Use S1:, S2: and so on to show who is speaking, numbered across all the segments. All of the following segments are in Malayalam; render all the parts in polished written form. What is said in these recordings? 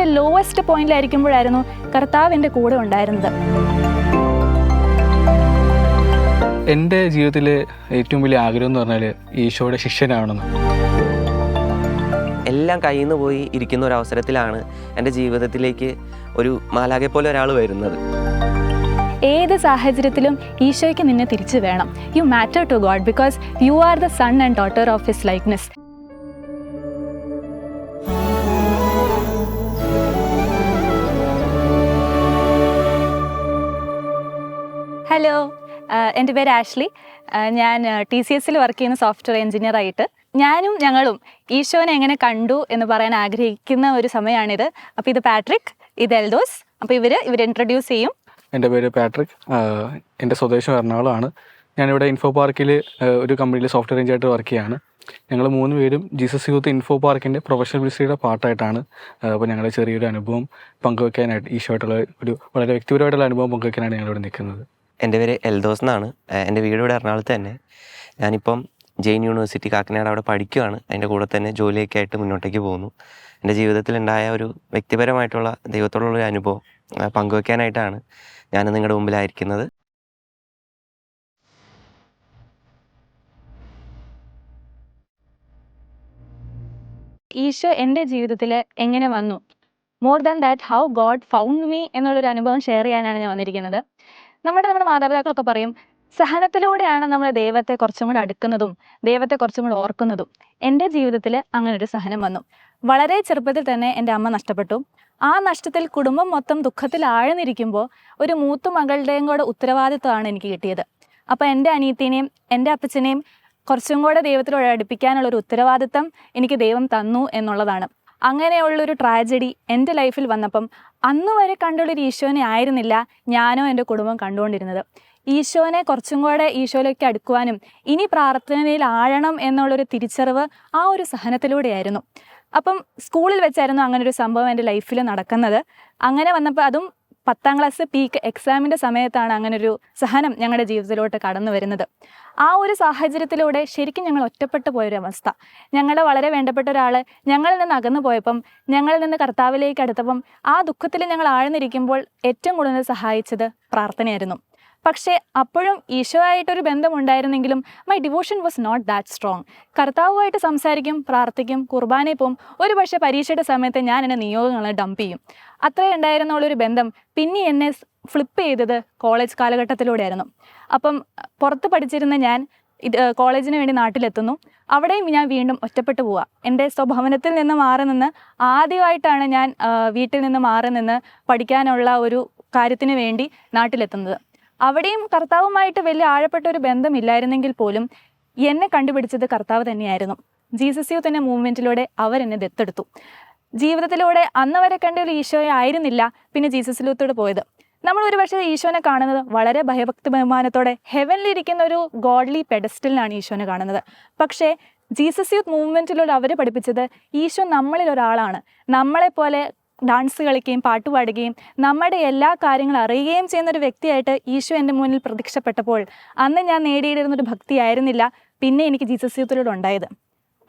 S1: എൻ്റെ ലോവസ്റ്റ് പോയിന്റിലായിരിക്കുമ്പോഴായിരുന്നു കർത്താവ് എൻ്റെ കൂടെ ഉണ്ടായിരുന്നത്.
S2: എൻ്റെ ജീവിതത്തിലെ ഏറ്റവും വലിയ ആഗ്രഹം എന്ന് പറഞ്ഞാൽ ഈശോയുടെ ശിഷ്യനാണെന്ന്.
S3: എല്ലാം കയ്യിൽ നിന്ന് പോയി ഇരിക്കുന്ന ഒരു അവസരത്തിലാണ് എൻ്റെ ജീവിതത്തിലേക്ക് ഒരു മാലാഖയെ പോലെ ഒരാൾ വരുന്നത്.
S1: ഏത് സാഹചര്യത്തിലും ഈശോയ്ക്ക് നിന്നെ തിരിച്ചു വേണം. You matter to God because you are the son and daughter of his likeness. Hello, എൻ്റെ പേര് ആഷ്ലി. ഞാൻ TCSൽ വർക്ക് ചെയ്യുന്ന സോഫ്റ്റ്വെയർ എഞ്ചിനീയറായിട്ട് ഞങ്ങളും ഈശോനെ എങ്ങനെ കണ്ടു എന്ന് പറയാൻ ആഗ്രഹിക്കുന്ന ഒരു സമയമാണിത്. അപ്പോൾ ഇത് പാട്രിക്, ഇത് എൽദോസ്. അപ്പോൾ ഇവർ ഇൻട്രൊഡ്യൂസ് ചെയ്യും.
S2: എൻ്റെ പേര് പാട്രിക്. എൻ്റെ സ്വദേശം എറണാകുളമാണ്. ഞാനിവിടെ ഇൻഫോ പാർക്കിൽ ഒരു കമ്പനിയിൽ സോഫ്റ്റ്വെയർ എഞ്ചിനീയറായിട്ട് വർക്ക് ചെയ്യുകയാണ്. ഞങ്ങൾ 3 പേരും ജീസസ് യൂത്ത് ഇൻഫോ പാർക്കിൻ്റെ പ്രൊഫഷണൽ മിനിസ്ട്രിയുടെ പാർട്ടായിട്ടാണ്. അപ്പോൾ ഞങ്ങളുടെ ചെറിയൊരു അനുഭവം പങ്കുവയ്ക്കാനായിട്ട്, ഈശോയായിട്ടുള്ള ഒരു വളരെ വ്യക്തിപരമായിട്ടുള്ള അനുഭവം പങ്കുവയ്ക്കാനാണ് ഞങ്ങളിവിടെ നിൽക്കുന്നത്.
S3: എൻ്റെ പേര് എൽദോസ് എന്നാണ്. എൻ്റെ വീട് ഇവിടെ എറണാകുളത്ത് തന്നെ. ഞാനിപ്പം ജെയിൻ യൂണിവേഴ്സിറ്റി കാക്കനാട് അവിടെ പഠിക്കുകയാണ്. അതിൻ്റെ കൂടെ തന്നെ ജോലിയൊക്കെ ആയിട്ട് മുന്നോട്ടേക്ക് പോകുന്നു. എൻ്റെ ജീവിതത്തിലുണ്ടായ ഒരു വ്യക്തിപരമായിട്ടുള്ള ദൈവത്തോടുള്ളൊരു അനുഭവം പങ്കുവയ്ക്കാനായിട്ടാണ് ഞാൻ നിങ്ങളുടെ മുമ്പിലായിരിക്കുന്നത്.
S1: ഈശോ എൻ്റെ ജീവിതത്തിൽ എങ്ങനെ വന്നു, more than that how God found me എന്നുള്ളൊരു അനുഭവം ഷെയർ ചെയ്യാനാണ് ഞാൻ വന്നിരിക്കുന്നത്. നമ്മുടെ മാതാപിതാക്കളൊക്കെ പറയും, സഹനത്തിലൂടെയാണ് നമ്മൾ ദൈവത്തെ കുറച്ചും കൂടെ അടുക്കുന്നതും ദൈവത്തെ കുറച്ചും കൂടെ ഓർക്കുന്നതും. എൻ്റെ ജീവിതത്തിൽ അങ്ങനെ ഒരു സഹനം വന്നു. വളരെ ചെറുപ്പത്തിൽ തന്നെ എൻ്റെ അമ്മ നഷ്ടപ്പെട്ടു. ആ നഷ്ടത്തിൽ കുടുംബം മൊത്തം ദുഃഖത്തിൽ ആഴ്ന്നിരിക്കുമ്പോൾ ഒരു മൂത്ത മകളുടെയും കൂടെ ഉത്തരവാദിത്വമാണ് എനിക്ക് കിട്ടിയത്. അപ്പോൾ എൻ്റെ അനിയത്തിനെയും എൻ്റെ അപ്പച്ചനെയും കുറച്ചും കൂടെ ദൈവത്തിലൂടെ അടുപ്പിക്കാനുള്ളൊരു ഉത്തരവാദിത്തം എനിക്ക് ദൈവം തന്നു എന്നുള്ളതാണ്. അങ്ങനെയുള്ളൊരു ട്രാജഡി എൻ്റെ ലൈഫിൽ വന്നപ്പം അന്ന് വരെ കണ്ടുള്ളൊരു ഈശോനെ ആയിരുന്നില്ല ഞാനോ എൻ്റെ കുടുംബം കണ്ടുകൊണ്ടിരുന്നത്. ഈശോനെ കുറച്ചും കൂടെ ഈശോയിലേക്ക് അടുക്കുവാനും ഇനി പ്രാർത്ഥനയിൽ ആഴണം എന്നുള്ളൊരു തിരിച്ചറിവ് ആ ഒരു സഹനത്തിലൂടെയായിരുന്നു. അപ്പം സ്കൂളിൽ വെച്ചായിരുന്നു അങ്ങനൊരു സംഭവം എൻ്റെ ലൈഫിൽ നടക്കുന്നത്. അങ്ങനെ വന്നപ്പോൾ അതും 10ാം ക്ലാസ് പീക്ക് എക്സാമിൻ്റെ സമയത്താണ് അങ്ങനൊരു സഹനം ഞങ്ങളുടെ ജീവിതത്തിലോട്ട് കടന്നു വരുന്നത്. ആ ഒരു സാഹചര്യത്തിലൂടെ ശരിക്കും ഞങ്ങൾ ഒറ്റപ്പെട്ടു പോയൊരവസ്ഥ. ഞങ്ങളുടെ വളരെ വേണ്ടപ്പെട്ട ഒരാൾ ഞങ്ങളിൽ നിന്ന് അകന്നു പോയപ്പം, ഞങ്ങളിൽ നിന്ന് കർത്താവിലേക്ക് അടുത്തപ്പം ആ ദുഃഖത്തിൽ ഞങ്ങൾ ആഴ്ന്നിരിക്കുമ്പോൾ ഏറ്റവും കൂടുതൽ സഹായിച്ചത് പ്രാർത്ഥനയായിരുന്നു. പക്ഷേ അപ്പോഴും ഈശോയായിട്ടൊരു ബന്ധമുണ്ടായിരുന്നെങ്കിലും my devotion was not that strong. കർത്താവുമായിട്ട് സംസാരിക്കും, പ്രാർത്ഥിക്കും, കുർബാനയിൽ പോവും. ഒരു പക്ഷേ പരീക്ഷയുടെ സമയത്ത് ഞാൻ എൻ്റെ നിയോഗങ്ങളെ ഡംപ് ചെയ്യും. അത്രയും ഉണ്ടായിരുന്നുള്ളൊരു ബന്ധം പിന്നെ എന്നെ ഫ്ലിപ്പ് ചെയ്തത് കോളേജ് കാലഘട്ടത്തിലൂടെയായിരുന്നു. അപ്പം പുറത്ത് പഠിച്ചിരുന്ന ഞാൻ കോളേജിന് വേണ്ടി നാട്ടിലെത്തുന്നു. അവിടെയും ഞാൻ വീണ്ടും ഒറ്റപ്പെട്ടു പോവുക. എൻ്റെ സ്വഭവനത്തിൽ നിന്ന് മാറി നിന്ന് ആദ്യമായിട്ടാണ് ഞാൻ വീട്ടിൽ നിന്ന് മാറി നിന്ന് പഠിക്കാനുള്ള ഒരു കാര്യത്തിന് വേണ്ടി നാട്ടിലെത്തുന്നത്. അവിടെയും കർത്താവുമായിട്ട് വലിയ ആഴപ്പെട്ട ഒരു ബന്ധമില്ലായിരുന്നെങ്കിൽ പോലും എന്നെ കണ്ടുപിടിച്ചത് കർത്താവ് തന്നെയായിരുന്നു. ജീസസ് യൂത്ത് മൂവ്മെൻറ്റിലൂടെ അവരെന്നെ ദത്തെടുത്തു. ജീവിതത്തിലൂടെ അന്ന് വരെ കണ്ട ഒരു ഈശോയെ ആയിരുന്നില്ല പിന്നെ ജീസസ് യൂത്തോടെ പോയത്. നമ്മൾ ഒരു പക്ഷേ ഈശോനെ കാണുന്നത് വളരെ ഭയഭക്തി ബഹുമാനത്തോടെ ഹെവനിലിരിക്കുന്ന ഒരു ഗോഡ്ലി പെഡസ്റ്റലിനാണ് ഈശോനെ കാണുന്നത്. പക്ഷേ ജീസസ് യൂത്ത് മൂവ്മെൻറ്റിലൂടെ അവർ പഠിപ്പിച്ചത് ഈശോ നമ്മളിൽ ഒരാളാണ്. നമ്മളെപ്പോലെ ഡാൻസ് കളിക്കുകയും പാട്ടുപാടുകയും നമ്മുടെ എല്ലാ കാര്യങ്ങളും അറിയുകയും ചെയ്യുന്നൊരു വ്യക്തിയായിട്ട് ഈശോ എൻ്റെ മുന്നിൽ പ്രത്യക്ഷപ്പെട്ടപ്പോൾ അന്ന് ഞാൻ നേടിയിരുന്നൊരു ഭക്തിയായിരുന്നില്ല പിന്നെ എനിക്ക് ജീസസ് യൂത്തിലൂടെ ഉണ്ടായത്.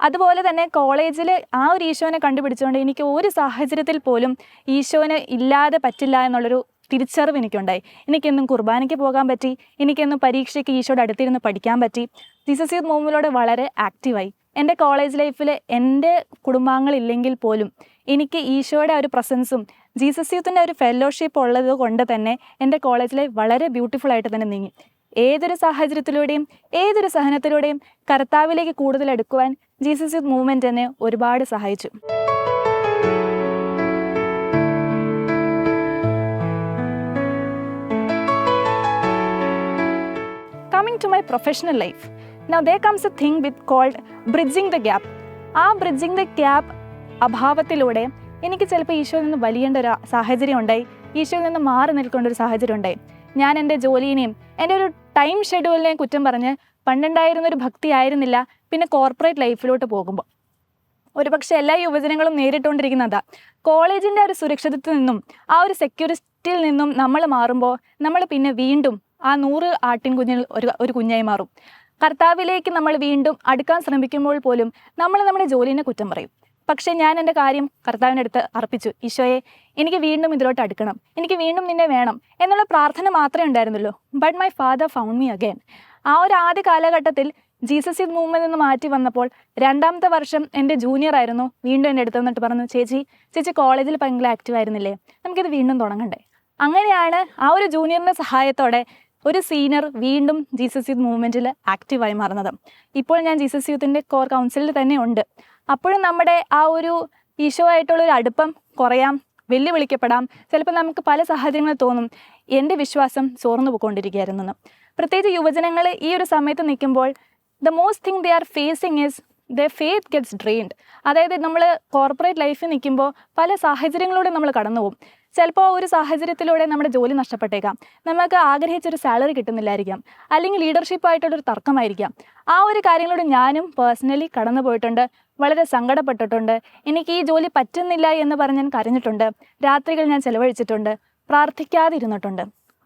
S1: അതുപോലെ തന്നെ കോളേജിൽ ആ ഒരു ഈശോനെ കണ്ടുപിടിച്ചുകൊണ്ട് എനിക്ക് ഒരു സാഹചര്യത്തിൽ പോലും ഈശോനെ ഇല്ലാതെ പറ്റില്ല എന്നുള്ളൊരു തിരിച്ചറിവ് എനിക്കുണ്ടായി. എനിക്കെന്നും കുർബാനയ്ക്ക് പോകാൻ പറ്റി, എനിക്കെന്നും പരീക്ഷയ്ക്ക് ഈശോയുടെ അടുത്തിരുന്ന് പഠിക്കാൻ പറ്റി. ജീസസ് യൂത്ത് മൂവ്മെൻറ്റിലൂടെ വളരെ ആക്റ്റീവായി. എൻ്റെ കോളേജ് ലൈഫിൽ എൻ്റെ കുടുംബാംഗങ്ങളില്ലെങ്കിൽ പോലും എനിക്ക് ഈശോയുടെ ഒരു പ്രസൻസും ജീസസ് യൂത്തിൻ്റെ ഒരു ഫെലോഷിപ്പ് ഉള്ളത് കൊണ്ട് തന്നെ എൻ്റെ കോളേജ് ലൈഫ് വളരെ ബ്യൂട്ടിഫുൾ ആയിട്ട് തന്നെ നീങ്ങി. ഏതൊരു സാഹചര്യത്തിലൂടെയും ഏതൊരു സഹനത്തിലൂടെയും കർത്താവിലേക്ക് കൂടുതൽ അടുക്കുവാൻ ജീസസ് യൂത്ത് മൂവ്മെൻറ്റ് എന്നെ ഒരുപാട് സഹായിച്ചു. Coming to my professional life, now there comes a thing called bridging the gap. ആ bridging the gap അഭാവത്തിലൂടെ എനിക്ക് ചിലപ്പോൾ ഈശോയിൽ നിന്ന് വലിയേണ്ട ഒരു സാഹചര്യം ഉണ്ടായി, ഈശോയിൽ നിന്ന് മാറി നിൽക്കേണ്ട ഒരു സാഹചര്യം ഉണ്ടായി. ഞാൻ എൻ്റെ ജോലിനെയും എൻ്റെ ഒരു ടൈം ഷെഡ്യൂളിനെയും കുറ്റം പറഞ്ഞ് പണ്ടുണ്ടായിരുന്നൊരു ഭക്തി ആയിരുന്നില്ല പിന്നെ കോർപ്പറേറ്റ് ലൈഫിലോട്ട് പോകുമ്പോൾ. ഒരുപക്ഷെ എല്ലാ യുവജനങ്ങളും നേരിട്ടുകൊണ്ടിരിക്കുന്നതാ. കോളേജിൻ്റെ ഒരു സുരക്ഷിതത്വത്തിൽ നിന്നും ആ ഒരു സെക്യൂരിറ്റിയിൽ നിന്നും നമ്മൾ മാറുമ്പോൾ നമ്മൾ പിന്നെ വീണ്ടും ആ 100 ആട്ടിൻകുഞ്ഞിൽ ഒരു കുഞ്ഞായി മാറും. കർത്താവിലേക്ക് നമ്മൾ വീണ്ടും അടുക്കാൻ ശ്രമിക്കുമ്പോൾ പോലും നമ്മൾ നമ്മുടെ ജോലിനെ കുറ്റം പറയും. പക്ഷേ ഞാൻ എൻ്റെ കാര്യം കർത്താവിൻ്റെ അടുത്ത് അർപ്പിച്ചു. ഈശോയെ, എനിക്ക് വീണ്ടും ഇതിലോട്ട് അടുക്കണം, എനിക്ക് വീണ്ടും നിന്നെ വേണം എന്നുള്ള പ്രാർത്ഥന മാത്രമേ ഉണ്ടായിരുന്നുള്ളൂ. But my father found me again. ആ ഒരു ആദ്യ കാലഘട്ടത്തിൽ ജീസസ് യൂത്ത് മൂവ്മെൻറ്റിൽ നിന്ന് മാറ്റി വന്നപ്പോൾ 2ാമത്തെ വർഷം എൻ്റെ ജൂനിയർ ആയിരുന്നു. വീണ്ടും എൻ്റെ അടുത്ത് വന്നിട്ട് പറഞ്ഞു, ചേച്ചി കോളേജിൽ ഭയങ്കര ആക്റ്റീവ് ആയിരുന്നില്ലേ, നമുക്കിത് വീണ്ടും തുടങ്ങണ്ടേ. അങ്ങനെയാണ് ആ ഒരു ജൂനിയറിൻ്റെ സഹായത്തോടെ ഒരു സീനിയർ വീണ്ടും ജീസസ് യൂത്ത് മൂവ്മെൻറ്റിൽ ആക്റ്റീവായി മാറുന്നത്. ഇപ്പോൾ ഞാൻ ജീസസ് യൂത്തിൻ്റെ കോർ കൗൺസിലിൽ തന്നെ ഉണ്ട്. അപ്പോഴും നമ്മുടെ ആ ഒരു ഈശോ ആയിട്ടുള്ളൊരു അടുപ്പം കുറയാം, വെല്ലുവിളിക്കപ്പെടാം. ചിലപ്പോൾ നമുക്ക് പല സാഹചര്യങ്ങളിൽ തോന്നും എൻ്റെ വിശ്വാസം ചോർന്നു പോയിക്കൊണ്ടിരിക്കുകയായിരുന്നെന്ന്. പ്രത്യേകിച്ച് യുവജനങ്ങൾ ഈ ഒരു സമയത്ത് നിൽക്കുമ്പോൾ the most thing they are facing is the faith gets drained. അതായത് നമ്മൾ കോർപ്പറേറ്റ് ലൈഫിൽ നിൽക്കുമ്പോൾ പല സാഹചര്യങ്ങളിലൂടെ നമ്മൾ കടന്നു പോകും. ചിലപ്പോൾ ഒരു സാഹചര്യത്തിലൂടെ നമ്മുടെ ജോലി നഷ്ടപ്പെട്ടേക്കാം, നമുക്ക് ആഗ്രഹിച്ചൊരു സാലറി കിട്ടുന്നില്ലായിരിക്കാം, അല്ലെങ്കിൽ ലീഡർഷിപ്പായിട്ടുള്ളൊരു തർക്കമായിരിക്കാം. ആ ഒരു കാര്യങ്ങളോട് ഞാനും പേഴ്സണലി കടന്നു പോയിട്ടുണ്ട്, വളരെ സങ്കടപ്പെട്ടിട്ടുണ്ട്. എനിക്ക് ഈ ജോലി പറ്റുന്നില്ല എന്ന് പറഞ്ഞ് ഞാൻ കരഞ്ഞിട്ടുണ്ട്, രാത്രികൾ ഞാൻ ചിലവഴിച്ചിട്ടുണ്ട്, പ്രാർത്ഥിക്കാതിരുന്നിട്ടുണ്ട്.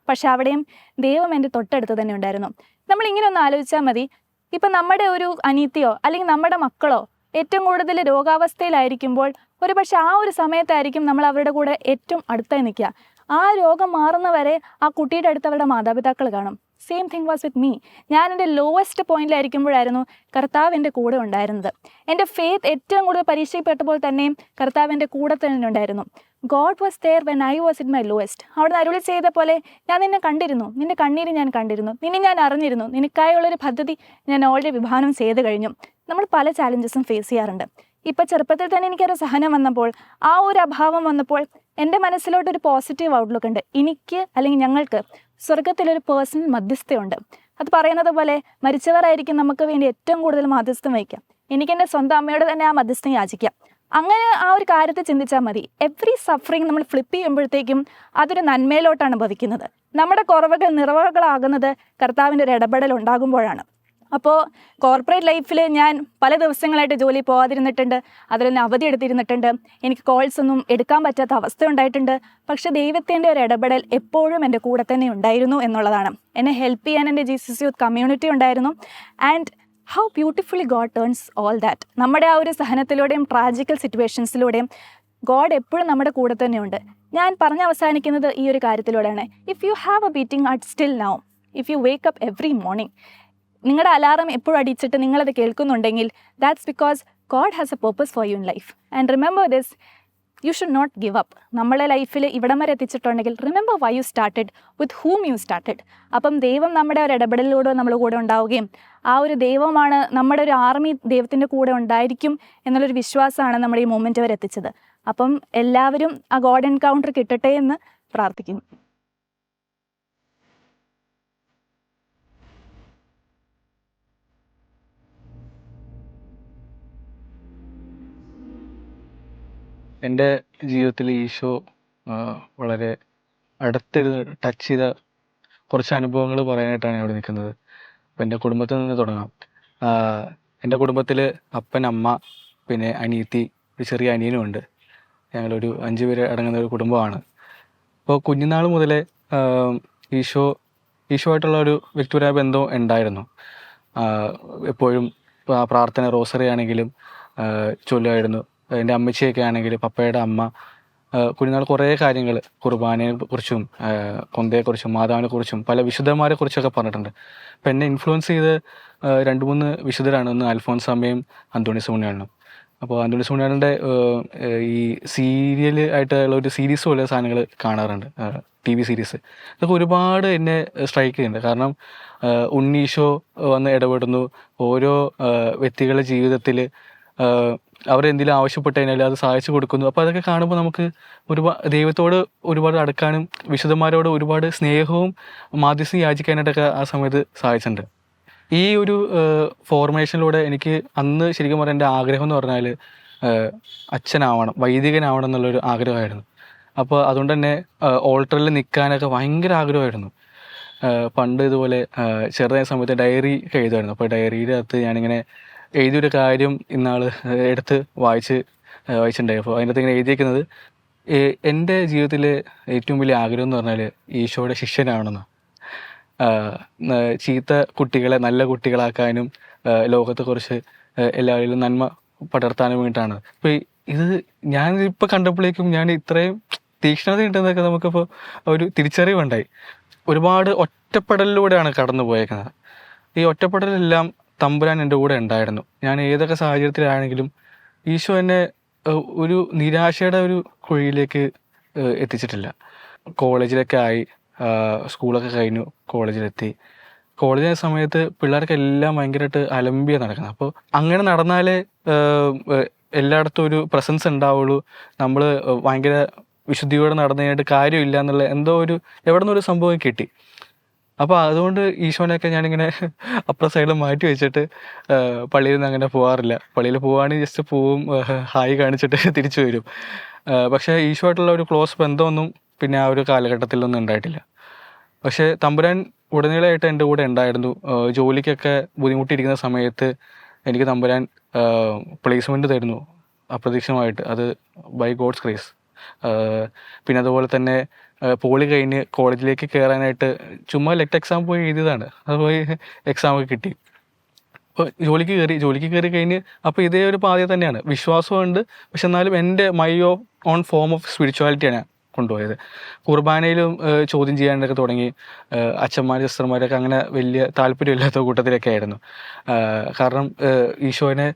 S1: പക്ഷെ അവിടെയും ദൈവം എൻ്റെ തൊട്ടടുത്ത് തന്നെ ഉണ്ടായിരുന്നു. നമ്മളിങ്ങനെ ഒന്ന് ആലോചിച്ചാൽ മതി, ഇപ്പം നമ്മുടെ ഒരു അനിയത്തിയോ അല്ലെങ്കിൽ നമ്മുടെ മക്കളോ ഏറ്റവും കൂടുതൽ രോഗാവസ്ഥയിലായിരിക്കുമ്പോൾ ഒരുപക്ഷെ ആ ഒരു സമയത്തായിരിക്കും നമ്മൾ അവരുടെ കൂടെ ഏറ്റവും അടുത്തായി നിൽക്കുക. ആ രോഗം മാറുന്നവരെ ആ കുട്ടിയുടെ അടുത്ത് അവരുടെ മാതാപിതാക്കൾ കാണും. Same thing was with me. ഞാൻ എൻ്റെ ലോവസ്റ്റ് പോയിന്റിലായിരിക്കുമ്പോഴായിരുന്നു കർത്താവ് എൻ്റെ കൂടെ ഉണ്ടായിരുന്നത്. എൻ്റെ ഫെയ്ത്ത് ഏറ്റവും കൂടുതൽ പരീക്ഷയിൽപ്പെട്ടപ്പോൾ തന്നെയും കർത്താവ് എൻ്റെ കൂടെ തന്നെ ഉണ്ടായിരുന്നു. God was there when I was in my lowest. അവിടുന്ന് അരുളി ചെയ്ത പോലെ ഞാൻ നിന്നെ കണ്ടിരുന്നു, നിന്റെ കണ്ണീര് ഞാൻ കണ്ടിരുന്നു, നിന്നെ ഞാൻ അറിഞ്ഞിരുന്നു, നിനക്കായുള്ളൊരു പദ്ധതി ഞാൻ ഓൾറെഡി വിഭാവനം ചെയ്ത് കഴിഞ്ഞു. നമ്മൾ പല ചാലഞ്ചസും ഫേസ് ചെയ്യാറുണ്ട്. ഇപ്പം ചെറുപ്പത്തിൽ തന്നെ എനിക്കൊരു സഹനം വന്നപ്പോൾ, ആ ഒരു അഭാവം വന്നപ്പോൾ എൻ്റെ മനസ്സിലോട്ടൊരു പോസിറ്റീവ് ഔട്ട്ലുക്ക് ഉണ്ട്. എനിക്ക് അല്ലെങ്കിൽ ഞങ്ങൾക്ക് സ്വർഗത്തിലൊരു പേഴ്സണൽ മധ്യസ്ഥയുണ്ട്. അത് പറയുന്നത് പോലെ മരിച്ചവരായിരിക്കും നമുക്ക് വേണ്ടി ഏറ്റവും കൂടുതൽ മധ്യസ്ഥം വഹിക്കാം. എനിക്കെൻ്റെ സ്വന്തം അമ്മയോട് തന്നെ ആ മധ്യസ്ഥം യാചിക്കാം. അങ്ങനെ ആ ഒരു കാര്യത്തെ ചിന്തിച്ചാൽ മതി. എവറി സഫറിങ് നമ്മൾ ഫ്ലിപ്പ് ചെയ്യുമ്പോഴത്തേക്കും അതൊരു നന്മയിലോട്ടാണ് ഭവിക്കുന്നത്. നമ്മുടെ കുറവുകൾ നിറവുകളാകുന്നത് കർത്താവിൻ്റെ ഒരു ഇടപെടൽ ഉണ്ടാകുമ്പോഴാണ്. അപ്പോൾ കോർപ്പറേറ്റ് ലൈഫിൽ ഞാൻ പല ദിവസങ്ങളായിട്ട് ജോലി പോകാതിരുന്നിട്ടുണ്ട്, അതിൽ നിന്ന് അവധി എടുത്തിരുന്നിട്ടുണ്ട്, എനിക്ക് കോൾസ് ഒന്നും എടുക്കാൻ പറ്റാത്ത അവസ്ഥ ഉണ്ടായിട്ടുണ്ട്. പക്ഷേ ദൈവത്തിൻ്റെ ഒരു ഇടപെടൽ എപ്പോഴും എൻ്റെ കൂടെ തന്നെ ഉണ്ടായിരുന്നു എന്നുള്ളതാണ്. എന്നെ ഹെൽപ്പ് ചെയ്യാൻ എൻ്റെ ജീസസ് യൂത്ത് കമ്മ്യൂണിറ്റി ഉണ്ടായിരുന്നു. And how beautifully God turns all that. നമ്മുടെ ആ ഒരു സഹനത്തിലൂടെയും ട്രാജിക്കൽ സിറ്റുവേഷൻസിലൂടെയും ഗോഡ് എപ്പോഴും നമ്മുടെ കൂടെ തന്നെയുണ്ട്. ഞാൻ പറഞ്ഞ് അവസാനിക്കുന്നത് ഈ ഒരു കാര്യത്തിലൂടെയാണ്. If you have a beating heart still now, if you wake up every morning, നിങ്ങളുടെ അലാറം എപ്പോഴും അടിച്ചിട്ട് നിങ്ങളത് കേൾക്കുന്നുണ്ടെങ്കിൽ that's because God has a purpose for you in life. And remember this, you should not give up. നമ്മളെ ലൈഫിൽ ഇവിടം വരെ എത്തിച്ചിട്ടുണ്ടെങ്കിൽ remember why you started, with whom you started. അപ്പം ദൈവം നമ്മുടെ ഒരു ഇടപെടലിലൂടെ നമ്മുടെ കൂടെ ഉണ്ടാവുകയും ആ ഒരു ദൈവമാണ്, നമ്മുടെ ഒരു ആർമി ദൈവത്തിൻ്റെ കൂടെ ഉണ്ടായിരിക്കും എന്നുള്ളൊരു വിശ്വാസമാണ് നമ്മുടെ ഈ മൊമെൻറ്റ് വരെ എത്തിച്ചത്. അപ്പം എല്ലാവരും ആ ഗോഡ് എൻകൗണ്ടർ കിട്ടട്ടെ എന്ന് പ്രാർത്ഥിക്കുന്നു.
S2: എൻ്റെ ജീവിതത്തിൽ ഈശോ വളരെ അടുത്തിരുന്ന് ടച്ച് ചെയ്ത കുറച്ച് അനുഭവങ്ങൾ പറയാനായിട്ടാണ് ഞാൻ ഇവിടെ നിൽക്കുന്നത്. അപ്പം എൻ്റെ കുടുംബത്തിൽ നിന്ന് തുടങ്ങാം. എൻ്റെ കുടുംബത്തിൽ അപ്പൻ, അമ്മ, പിന്നെ അനിയത്തി, ഒരു ചെറിയ അനിയനും ഉണ്ട്. ഞങ്ങളൊരു 5 പേര് അടങ്ങുന്ന ഒരു കുടുംബമാണ്. അപ്പോൾ കുഞ്ഞുനാൾ മുതലേ ഈശോയായിട്ടുള്ള ഒരു വ്യക്തിപരമായ ബന്ധം ഉണ്ടായിരുന്നു. എപ്പോഴും പ്രാർത്ഥന, റോസറി ആണെങ്കിലും ചൊല്ലുമായിരുന്നു. എൻ്റെ അമ്മച്ചിയൊക്കെ ആണെങ്കിൽ പപ്പയുടെ അമ്മ കുഞ്ഞുനാൾ കുറേ കാര്യങ്ങൾ കുർബാനയെക്കുറിച്ചും കൊന്തയെക്കുറിച്ചും മാതാവിനെക്കുറിച്ചും പല വിശുദ്ധന്മാരെക്കുറിച്ചൊക്കെ പറഞ്ഞിട്ടുണ്ട്. അപ്പം എന്നെ ഇൻഫ്ലുവൻസ് ചെയ്ത് 2-3 വിശുദ്ധരാണ്. ഒന്ന് അൽഫോൻസാമ്മയും അന്തോണീസ് പുണ്യാളനും. അപ്പോൾ അന്തോണീസ് പുണ്യാളൻ്റെ ഈ സീരിയൽ ആയിട്ടുള്ള ഒരു സീരീസ് പോലെ സാധനങ്ങൾ കാണാറുണ്ട്, TV സീരീസ്. അതൊക്കെ ഒരുപാട് എന്നെ സ്ട്രൈക്ക് ചെയ്യുന്നുണ്ട്. കാരണം ഉണ്ണീശോ വന്ന് ഇടപെടുന്നു, ഓരോ വ്യക്തികളുടെ ജീവിതത്തിൽ അവരെന്തെങ്കിലും ആവശ്യപ്പെട്ട് കഴിഞ്ഞാൽ അത് സഹായിച്ചു കൊടുക്കുന്നു. അപ്പോൾ അതൊക്കെ കാണുമ്പോൾ നമുക്ക് ദൈവത്തോട് ഒരുപാട് അടുക്കാനും വിശുദ്ധന്മാരോട് ഒരുപാട് സ്നേഹവും മാധ്യസ്ഥം യാചിക്കാനായിട്ടൊക്കെ ആ സമയത്ത് സഹായിച്ചിട്ടുണ്ട്. ഈ ഒരു ഫോർമേഷനിലൂടെ എനിക്ക് അന്ന് ശരിക്കും പറഞ്ഞാൽ എൻ്റെ ആഗ്രഹം എന്ന് പറഞ്ഞാൽ അച്ഛനാവണം, വൈദികനാവണം എന്നുള്ളൊരു ആഗ്രഹമായിരുന്നു. അപ്പോൾ അതുകൊണ്ട് തന്നെ ഓൾട്ടറിൽ നിൽക്കാനൊക്കെ ഭയങ്കര ആഗ്രഹമായിരുന്നു. പണ്ട് ഇതുപോലെ ചെറുതായ സമയത്ത് ഡയറി ഒക്കെ എഴുതുമായിരുന്നു. അപ്പോൾ ഡയറിയുടെ അകത്ത് ഞാനിങ്ങനെ എഴുതിയൊരു കാര്യം ഇന്നാൾ എടുത്ത് വായിച്ചിട്ടുണ്ടായി. അപ്പോൾ അതിൻ്റെ അകത്ത് ഇങ്ങനെ എഴുതിയിരിക്കുന്നത്, എൻ്റെ ജീവിതത്തിലെ ഏറ്റവും വലിയ ആഗ്രഹം എന്ന് പറഞ്ഞാൽ ഈശോയുടെ ശിഷ്യനാവണമെന്ന്. ചീത്ത കുട്ടികളെ നല്ല കുട്ടികളാക്കാനും ലോകത്തെക്കുറിച്ച് എല്ലാവരിലും നന്മ പടർത്താനും വേണ്ടിയിട്ടാണ്. അപ്പോൾ ഇത് ഞാൻ ഇപ്പോൾ കണ്ടപ്പോഴേക്കും ഞാൻ ഇത്രയും തീക്ഷ്ണത ഉണ്ടെന്നൊക്കെ നമുക്കിപ്പോൾ ഒരു തിരിച്ചറിവുണ്ടായി. ഒരുപാട് ഒറ്റപ്പെടലിലൂടെയാണ് കടന്നു പോയേക്കുന്നത്. ഈ ഒറ്റപ്പെടലെല്ലാം തമ്പുരാൻ എൻ്റെ കൂടെ ഉണ്ടായിരുന്നു. ഞാൻ ഏതൊക്കെ സാഹചര്യത്തിലാണെങ്കിലും ഈശോ എന്നെ ഒരു നിരാശയുടെ ഒരു കുഴിയിലേക്ക് എത്തിച്ചിട്ടില്ല. കോളേജിലൊക്കെ ആയി, സ്കൂളൊക്കെ കഴിഞ്ഞു, കോളേജിലെത്തി. കോളേജിലെ സമയത്ത് പിള്ളേർക്കെല്ലാം ഭയങ്കരമായിട്ട് അലമ്പിയാണ് നടക്കുന്നത്. അപ്പോൾ അങ്ങനെ നടന്നാലേ എല്ലായിടത്തും ഒരു പ്രസൻസ് ഉണ്ടാവുള്ളൂ, നമ്മൾ ഭയങ്കര വിശുദ്ധിയോടെ നടന്നു കഴിഞ്ഞിട്ട് കാര്യമില്ല എന്നുള്ള എന്തോ ഒരു എവിടെ നിന്നൊരു സംഭവം കിട്ടി. അപ്പോൾ അതുകൊണ്ട് ഈശോനെയൊക്കെ ഞാനിങ്ങനെ അപ്പുറ സൈഡിൽ മാറ്റി വെച്ചിട്ട് പള്ളിയിൽ നിന്ന് അങ്ങനെ പോകാറില്ല. പള്ളിയിൽ പോവുകയാണെങ്കിൽ ജസ്റ്റ് പോവും, ഹായ് കാണിച്ചിട്ട് തിരിച്ചു വരും. പക്ഷേ ഈശോ ആയിട്ടുള്ള ഒരു ക്ലോസ് ബന്ധമൊന്നും പിന്നെ ആ ഒരു കാലഘട്ടത്തിലൊന്നും ഉണ്ടായിട്ടില്ല. പക്ഷേ തമ്പുരാൻ ഉടനീളമായിട്ട് എൻ്റെ കൂടെ ഉണ്ടായിരുന്നു. ജോലിക്കൊക്കെ ബുദ്ധിമുട്ടിയിരിക്കുന്ന സമയത്ത് എനിക്ക് തമ്പുരാൻ പ്ലേസ്മെൻറ്റ് തരുന്നു അപ്രതീക്ഷിതമായിട്ട്. അത് ബൈ ഗോഡ്സ് ഗ്രേസ്. പിന്നെ അതുപോലെ തന്നെ പോളി കഴിഞ്ഞ് കോളേജിലേക്ക് കയറാനായിട്ട് ചുമ്മാ ലെറ്റ് എക്സാം പോയി എഴുതിയതാണ്. അത് പോയി എക്സാമൊക്കെ കിട്ടി. അപ്പോൾ ജോലിക്ക് കയറി കഴിഞ്ഞ് അപ്പോൾ ഇതേ ഒരു പാത തന്നെയാണ്. വിശ്വാസമുണ്ട്, പക്ഷെ എന്നാലും എൻ്റെ ഓൺ ഫോം ഓഫ് സ്പിരിച്വാലിറ്റിയാണ് കൊണ്ടുപോയത്. കുർബാനയിലും ചോദ്യം ചെയ്യാനൊക്കെ തുടങ്ങി. അച്ഛന്മാർ സിസ്റ്റർമാരൊക്കെ അങ്ങനെ വലിയ താല്പര്യമില്ലാത്ത കൂട്ടത്തിലൊക്കെ ആയിരുന്നു. കാരണം ഈശോനെ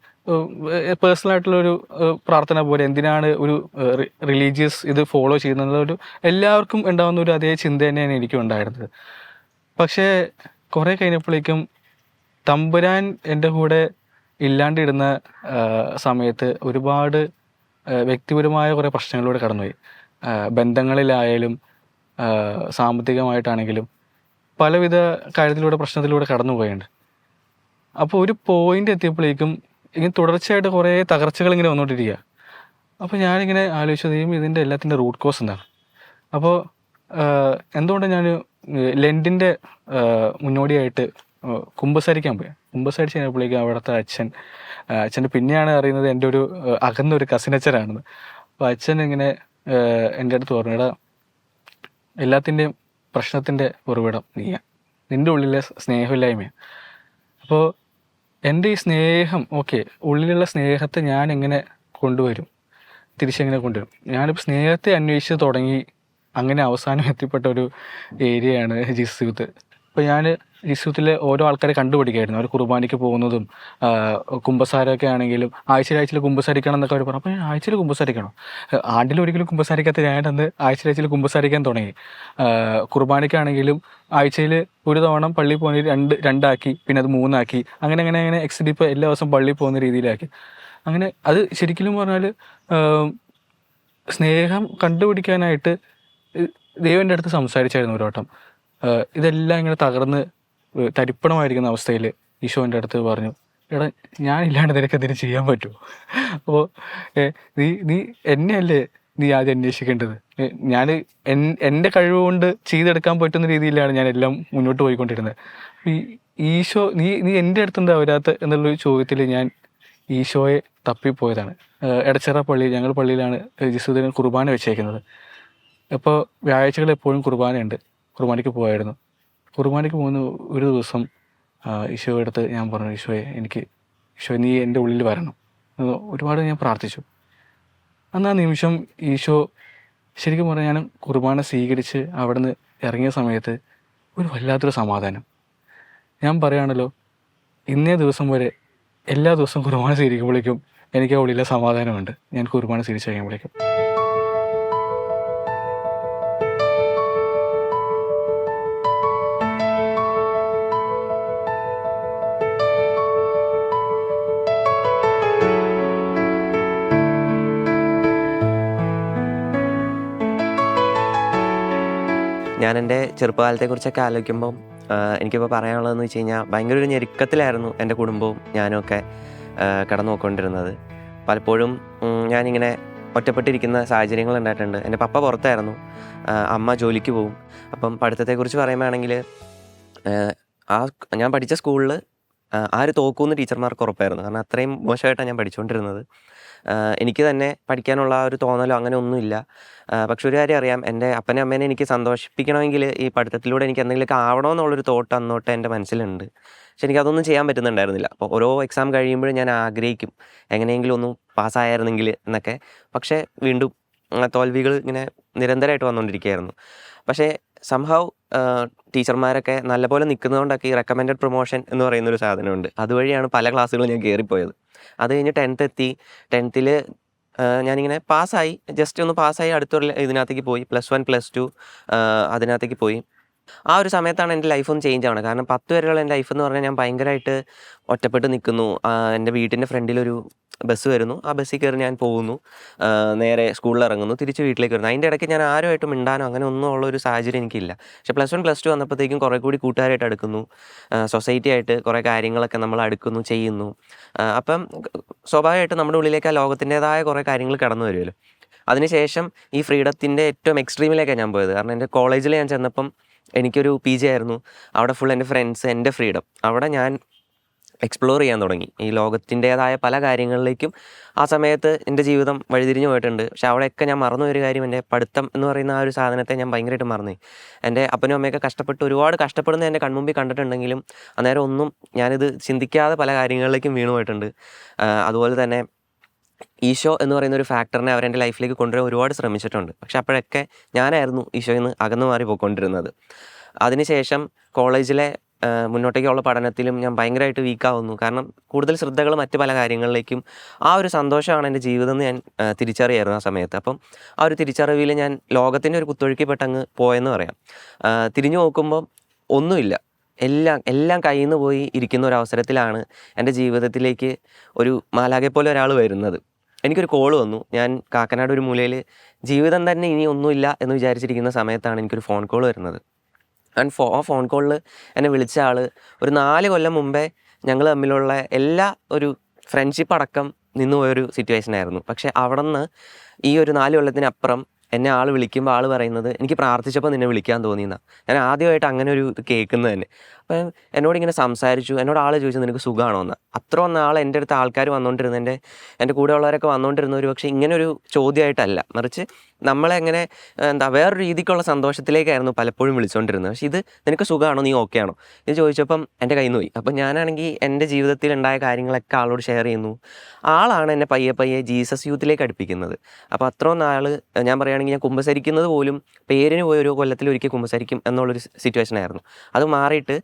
S2: പേഴ്സണലായിട്ടുള്ളൊരു പ്രാർത്ഥന പോലെ എന്തിനാണ് ഒരു റിലീജിയസ് ഇത് ഫോളോ ചെയ്യുന്നതൊരു എല്ലാവർക്കും ഉണ്ടാകുന്ന ഒരു അതേ ചിന്ത തന്നെയാണ് എനിക്കും ഉണ്ടായിരുന്നത്. പക്ഷേ കുറേ കഴിഞ്ഞപ്പോഴേക്കും തമ്പുരാൻ എൻ്റെ കൂടെ ഇല്ലാണ്ടിരുന്ന സമയത്ത് ഒരുപാട് വ്യക്തിപരമായ കുറേ പ്രശ്നങ്ങളിലൂടെ കടന്നുപോയി. ബന്ധങ്ങളിലായാലും സാമ്പത്തികമായിട്ടാണെങ്കിലും പലവിധ പ്രശ്നത്തിലൂടെ കടന്നു പോയുണ്ട്. അപ്പോൾ ഒരു പോയിന്റ് എത്തിയപ്പോഴേക്കും ഇങ്ങനെ തുടർച്ചയായിട്ട് കുറേ തകർച്ചകൾ ഇങ്ങനെ വന്നുകൊണ്ടിരിക്കുക. അപ്പോൾ ഞാനിങ്ങനെ ആലോചിച്ചത് ഇതിൻ്റെ എല്ലാത്തിൻ്റെ റൂട്ട് കോസ് എന്താണ്. അപ്പോൾ എന്തുകൊണ്ട് ഞാൻ ലെൻറ്റിൻ്റെ മുന്നോടിയായിട്ട് കുമ്പസാരിക്കാൻ പോയി. കുമ്പസാരിച്ച് കഴിഞ്ഞപ്പോഴേക്കും അവിടുത്തെ അച്ഛൻ്റെ പിന്നെയാണ് അറിയുന്നത് എൻ്റെ ഒരു അകന്നൊരു കസിനച്ഛനാണെന്ന്. അപ്പോൾ അച്ഛൻ ഇങ്ങനെ എൻ്റെ അടുത്ത് പറഞ്ഞു, എടാ എല്ലാത്തിൻ്റെയും പ്രശ്നത്തിൻ്റെ ഉറവിടം നീയാണ്, നിൻ്റെ ഉള്ളിലെ സ്നേഹമില്ലായ്മയാണ്. അപ്പോൾ എൻ്റെ ഈ സ്നേഹം ഉള്ളിലുള്ള സ്നേഹത്തെ ഞാൻ എങ്ങനെ കൊണ്ടുവരും, തിരിച്ചെങ്ങനെ കൊണ്ടുവരും. ഞാനിപ്പോൾ സ്നേഹത്തെ അന്വേഷിച്ച് തുടങ്ങി അങ്ങനെ അവസാനം എത്തിപ്പെട്ട ഒരു ഏരിയയാണ് ജീസസ് യൂത്ത്. അപ്പോൾ ഞാൻ ജീസസ് യൂത്തിലെ ഓരോ ആൾക്കാരെ കണ്ടുപിടിക്കായിരുന്നു. അവർ കുർബാനയ്ക്ക് പോകുന്നതും കുമ്പസാരമൊക്കെ ആണെങ്കിലും ആഴ്ചയിൽ കുമ്പസാരിക്കണം എന്നൊക്കെ അവർ പറഞ്ഞു. അപ്പോൾ ഞാൻ ആഴ്ചയിൽ കുമ്പസാരിക്കണം, ആണ്ടിലൊരിക്കലും കുമ്പസാരിക്കാത്ത ഞാനന്ന് ആഴ്ചയിൽ കുമ്പസാരിക്കാൻ തുടങ്ങി. കുർബാനയ്ക്കാണെങ്കിലും ആഴ്ചയിൽ ഒരു തവണ പള്ളിയിൽ പോകുന്ന രണ്ടാക്കി, പിന്നെ അത് 3 ആക്കി, അങ്ങനെ എക്സിറ്റ് ഇപ്പോൾ എല്ലാ ദിവസവും പള്ളിയിൽ പോകുന്ന രീതിയിലാക്കി. അങ്ങനെ അത് ശരിക്കും പറഞ്ഞാൽ സ്നേഹം കണ്ടുപിടിക്കാനായിട്ട് ദൈവൻ്റെ അടുത്ത് സംസാരിച്ചായിരുന്നു ഒരു വട്ടം. ഇതെല്ലാം ഇങ്ങനെ തകർന്ന് തരിപ്പണമായിരിക്കുന്ന അവസ്ഥയിൽ ഈശോൻ്റെ അടുത്ത് പറഞ്ഞു, എടാ ഞാനില്ലാണ്ട് നിനക്ക് എന്തിനും ചെയ്യാൻ പറ്റുമോ? അപ്പോൾ നീ എന്നെയല്ലേ നീ ആദ്യം അന്വേഷിക്കേണ്ടത്. ഞാൻ എൻ്റെ കഴിവ് കൊണ്ട് ചെയ്തെടുക്കാൻ പറ്റുന്ന രീതിയിലാണ് ഞാൻ എല്ലാം മുന്നോട്ട് പോയിക്കൊണ്ടിരുന്നത്. ഈ ഈശോ നീ എൻ്റെ അടുത്ത് എന്താ വരാത്ത എന്നുള്ളൊരു ചോദ്യത്തിൽ ഞാൻ ഈശോയെ തപ്പിപ്പോയതാണ്. എടച്ചിറ ഞങ്ങൾ പള്ളിയിലാണ് ജിസുദിന് കുർബാന വെച്ചേക്കുന്നത്. അപ്പോൾ വ്യാഴാഴ്ചകൾ എപ്പോഴും കുർബാനയുണ്ട്. കുർബാനയ്ക്ക് പോയായിരുന്നു. കുർബാനയ്ക്ക് പോകുന്ന ഒരു ദിവസം ഈശോയുടെ അടുത്ത് ഞാൻ പറഞ്ഞു, ഈശോ നീ എൻ്റെ ഉള്ളിൽ വരണം. ഒരുപാട് ഞാൻ പ്രാർത്ഥിച്ചു. അന്ന് ആ നിമിഷം ഈശോ ശരിക്കും പറഞ്ഞാൽ ഞാൻ കുർബാന സ്വീകരിച്ച് അവിടെ നിന്ന് ഇറങ്ങിയ സമയത്ത് ഒരു വല്ലാത്തൊരു സമാധാനം. ഞാൻ പറയുകയാണല്ലോ, ഇന്നേ ദിവസം വരെ എല്ലാ ദിവസവും കുർബാന സ്വീകരിക്കുമ്പോഴേക്കും എനിക്ക് ആ ഉള്ളിലെ സമാധാനമുണ്ട്. ഞാൻ കുർബാന സ്വീകരിച്ച് കഴിയുമ്പോഴേക്കും
S3: ഞാൻ എൻ്റെ ചെറുപ്പകാലത്തെക്കുറിച്ചൊക്കെ ആലോചിക്കുമ്പം എനിക്കിപ്പോൾ പറയാനുള്ളതെന്ന് വെച്ച് കഴിഞ്ഞാൽ ഭയങ്കര ഒരു ഞെരുക്കത്തിലായിരുന്നു എൻ്റെ കുടുംബവും ഞാനുമൊക്കെ കടന്നു പോയിക്കൊണ്ടിരുന്നത്. പലപ്പോഴും ഞാനിങ്ങനെ ഒറ്റപ്പെട്ടിരിക്കുന്ന സാഹചര്യങ്ങൾ ഉണ്ടായിട്ടുണ്ട്. എൻ്റെ പപ്പ പുറത്തായിരുന്നു, അമ്മ ജോലിക്ക് പോവും. അപ്പം പഠിത്തത്തെക്കുറിച്ച് പറയുകയാണെങ്കിൽ ഞാൻ പഠിച്ച സ്കൂളിൽ ആര് തോക്കുമെന്ന് ടീച്ചർമാർക്ക് ഉറപ്പായിരുന്നു. കാരണം അത്രയും മോശമായിട്ടാണ് ഞാൻ പഠിച്ചുകൊണ്ടിരുന്നത്. എനിക്ക് തന്നെ പഠിക്കാനുള്ള ഒരു തോന്നലോ അങ്ങനെ ഒന്നുമില്ല. പക്ഷെ ഒരു കാര്യം അറിയാം, എൻ്റെ അപ്പനെ അമ്മേനെ എനിക്ക് സന്തോഷിപ്പിക്കണമെങ്കിൽ ഈ പഠിത്തത്തിലൂടെ എനിക്ക് എന്തെങ്കിലുമൊക്കെ ആവണമെന്നുള്ളൊരു തോട്ട് അന്നോട്ട് എൻ്റെ മനസ്സിലുണ്ട്. പക്ഷെ എനിക്കതൊന്നും ചെയ്യാൻ പറ്റുന്നുണ്ടായിരുന്നില്ല. അപ്പോൾ ഓരോ എക്സാം കഴിയുമ്പോഴും ഞാൻ ആഗ്രഹിക്കും എങ്ങനെയെങ്കിലും ഒന്ന് പാസ്സായിരുന്നെങ്കിൽ എന്നൊക്കെ. പക്ഷേ വീണ്ടും തോൽവികൾ ഇങ്ങനെ നിരന്തരമായിട്ട് വന്നുകൊണ്ടിരിക്കുകയായിരുന്നു. പക്ഷേ സംഹൗ ടീച്ചർമാരൊക്കെ നല്ലപോലെ നിൽക്കുന്നതുകൊണ്ടൊക്കെ ഈ റെക്കമെൻഡഡ് പ്രൊമോഷൻ എന്ന് പറയുന്നൊരു സാധനമുണ്ട്. അതുവഴിയാണ് പല ക്ലാസ്സുകളും ഞാൻ കയറിപ്പോയത്. അത് കഴിഞ്ഞ് 10th എത്തി. 10th ഞാനിങ്ങനെ പാസ്സായി, ജസ്റ്റ് ഒന്ന് പാസ്സായി അടുത്തൊരു ഇതിനകത്തേക്ക് പോയി. +1 +2 അതിനകത്തേക്ക് പോയി. ആ ഒരു സമയത്താണ് എൻ്റെ ലൈഫ് ഒന്ന് ചേഞ്ച് ആവണത്. കാരണം 10 വരെയുള്ള എൻ്റെ ലൈഫ് എന്ന് പറഞ്ഞാൽ ഞാൻ ഭയങ്കരമായിട്ട് ഒറ്റപ്പെട്ട് നിൽക്കുന്നു. എൻ്റെ വീട്ടിൻ്റെ ഫ്രണ്ടിലൊരു ബസ് വരുന്നു, ആ ബസ്സിൽ കയറി ഞാൻ പോകുന്നു, നേരെ സ്കൂളിൽ ഇറങ്ങുന്നു, തിരിച്ച് വീട്ടിലേക്ക് വരുന്നു. അതിൻ്റെ ഇടയ്ക്ക് ഞാൻ ആരുമായിട്ട് മിണ്ടാനോ അങ്ങനെ ഒന്നും ഉള്ളൊരു സാഹചര്യം എനിക്കില്ല. പക്ഷേ +1 +2 വന്നപ്പോഴത്തേക്കും കുറേ കൂടി കൂട്ടുകാരായിട്ട് അടുക്കുന്നു, സൊസൈറ്റി ആയിട്ട് കുറേ കാര്യങ്ങളൊക്കെ നമ്മൾ അടുക്കുന്നു, ചെയ്യുന്നു. അപ്പം സ്വാഭാവികമായിട്ടും നമ്മുടെ ഉള്ളിലേക്ക് ആ ലോകത്തിൻ്റെതായ കുറേ കാര്യങ്ങൾ കടന്നു വരുമല്ലോ. അതിനുശേഷം ഈ ഫ്രീഡത്തിൻ്റെ ഏറ്റവും എക്സ്ട്രീമിലേക്കാണ് ഞാൻ പോയത്. കാരണം എൻ്റെ കോളേജിൽ ഞാൻ ചെന്നപ്പം എനിക്കൊരു PG ആയിരുന്നു. അവിടെ ഫുൾ എൻ്റെ ഫ്രണ്ട്സ്, എൻ്റെ ഫ്രീഡം. അവിടെ ഞാൻ എക്സ്പ്ലോർ ചെയ്യാൻ തുടങ്ങി ഈ ലോകത്തിൻ്റേതായ പല കാര്യങ്ങളിലേക്കും. ആ സമയത്ത് എൻ്റെ ജീവിതം വഴിതിരിഞ്ഞു പോയിട്ടുണ്ട്. പക്ഷെ അവിടെയൊക്കെ ഞാൻ മറന്നു ഒരു കാര്യം, എൻ്റെ പഠിത്തം എന്ന് പറയുന്ന ആ ഒരു സാധനത്തെ ഞാൻ ഭയങ്കരമായിട്ട് മറന്നു. എൻ്റെ അപ്പനും അമ്മയൊക്കെ കഷ്ടപ്പെട്ട് ഒരുപാട് കഷ്ടപ്പെടുന്ന എൻ്റെ കൺമുമ്പിൽ കണ്ടിട്ടുണ്ടെങ്കിലും അന്നേരം ഒന്നും ഞാനിത് ചിന്തിക്കാതെ പല കാര്യങ്ങളിലേക്കും വീണു പോയിട്ടുണ്ട്. അതുപോലെ തന്നെ ഈശോ എന്ന് പറയുന്ന ഒരു ഫാക്ടറിനെ അവരെൻ്റെ ലൈഫിലേക്ക് കൊണ്ടുവരാൻ ഒരുപാട് ശ്രമിച്ചിട്ടുണ്ട്. പക്ഷെ അപ്പോഴൊക്കെ ഞാനായിരുന്നു ഈശോയിൽ നിന്ന് അകന്നു മാറി പോയിക്കൊണ്ടിരുന്നത്. അതിനുശേഷം കോളേജിലെ മുന്നോട്ടേക്കുള്ള പഠനത്തിലും ഞാൻ ഭയങ്കരമായിട്ട് വീക്കാവുന്നു. കാരണം കൂടുതൽ ശ്രദ്ധകൾ മറ്റ് പല കാര്യങ്ങളിലേക്കും. ആ ഒരു സന്തോഷമാണ് എൻ്റെ ജീവിതം എന്ന് ഞാൻ തിരിച്ചറിയായിരുന്നു ആ സമയത്ത്. അപ്പം ആ ഒരു തിരിച്ചറിവിൽ ഞാൻ ലോകത്തിൻ്റെ ഒരു കുത്തൊഴുക്കിപ്പെട്ടങ്ങ് പോയെന്ന് പറയാം. തിരിഞ്ഞു നോക്കുമ്പം ഒന്നുമില്ല, എല്ലാം കയ്യിൽ നിന്ന് പോയി ഇരിക്കുന്ന ഒരു അവസരത്തിലാണ് എൻ്റെ ജീവിതത്തിലേക്ക് ഒരു മാലാഖയെ പോലെ ഒരാൾ വരുന്നത്. എനിക്കൊരു കോൾ വന്നു. ഞാൻ കാക്കനാട് ഒരു മൂലയിൽ ജീവിതം തന്നെ ഇനി ഒന്നുമില്ല എന്ന് വിചാരിച്ചിരിക്കുന്ന സമയത്താണ് എനിക്കൊരു ഫോൺ കോൾ വരുന്നത്. ആ ഫോൺ കോളിൽ എന്നെ വിളിച്ച ആൾ ഒരു 4 കൊല്ലം മുമ്പേ ഞങ്ങൾ തമ്മിലുള്ള എല്ലാ ഒരു ഫ്രണ്ട്ഷിപ്പ് അടക്കം നിന്ന് പോയൊരു സിറ്റുവേഷനായിരുന്നു. പക്ഷേ അവിടെ നിന്ന് ഈ ഒരു 4 കൊല്ലത്തിനപ്പുറം എന്നെ ആൾ വിളിക്കുമ്പോൾ ആൾ പറയുന്നത്, എനിക്ക് പ്രാർത്ഥിച്ചപ്പോൾ നിന്നെ വിളിക്കാൻ തോന്നിയെന്നാണ്. ഞാൻ ആദ്യമായിട്ട് അങ്ങനെ ഒരു ഇത് കേൾക്കുന്നത് തന്നെ. അപ്പം എന്നോടിങ്ങനെ സംസാരിച്ചു. എന്നോട് ആൾ ചോദിച്ചു, നിനക്ക് സുഖമാണോ എന്ന്. അത്ര നാൾ എൻ്റെ അടുത്ത് ആൾക്കാർ വന്നുകൊണ്ടിരുന്നത്, എൻ്റെ കൂടെയുള്ളവരൊക്കെ വന്നുകൊണ്ടിരുന്ന ഒരു പക്ഷേ ഇങ്ങനൊരു ചോദ്യമായിട്ടല്ല, മറിച്ച് നമ്മളെങ്ങനെ വേറൊരു രീതിക്കുള്ള സന്തോഷത്തിലേക്കായിരുന്നു പലപ്പോഴും വിളിച്ചുകൊണ്ടിരുന്നത്. പക്ഷേ ഇത് നിനക്ക് സുഖമാണോ, നീ ഓക്കെ ആണോ ഇത് ചോദിച്ചപ്പം എൻ്റെ കയ്യിൽ നിന്ന് പോയി. അപ്പം ഞാനാണെങ്കിൽ എൻ്റെ ജീവിതത്തിൽ ഉണ്ടായ കാര്യങ്ങളൊക്കെ ആളോട് ഷെയർ ചെയ്യുന്നു. ആളാണ് എന്നെ പയ്യെ ജീസസ് യൂത്തിലേക്ക് അടുപ്പിക്കുന്നത്. അപ്പോൾ അത്രയും നാൾ ഞാൻ പറയുകയാണെങ്കിൽ ഞാൻ കുമ്പസരിക്കുന്നത് പോലും പേരിന് പോയി ഒരു കൊല്ലത്തിൽ ഒരിക്കൽ കുമ്പസരിക്കും എന്നുള്ളൊരു സിറ്റുവേഷനായിരുന്നു. അത് മാറിയിട്ട്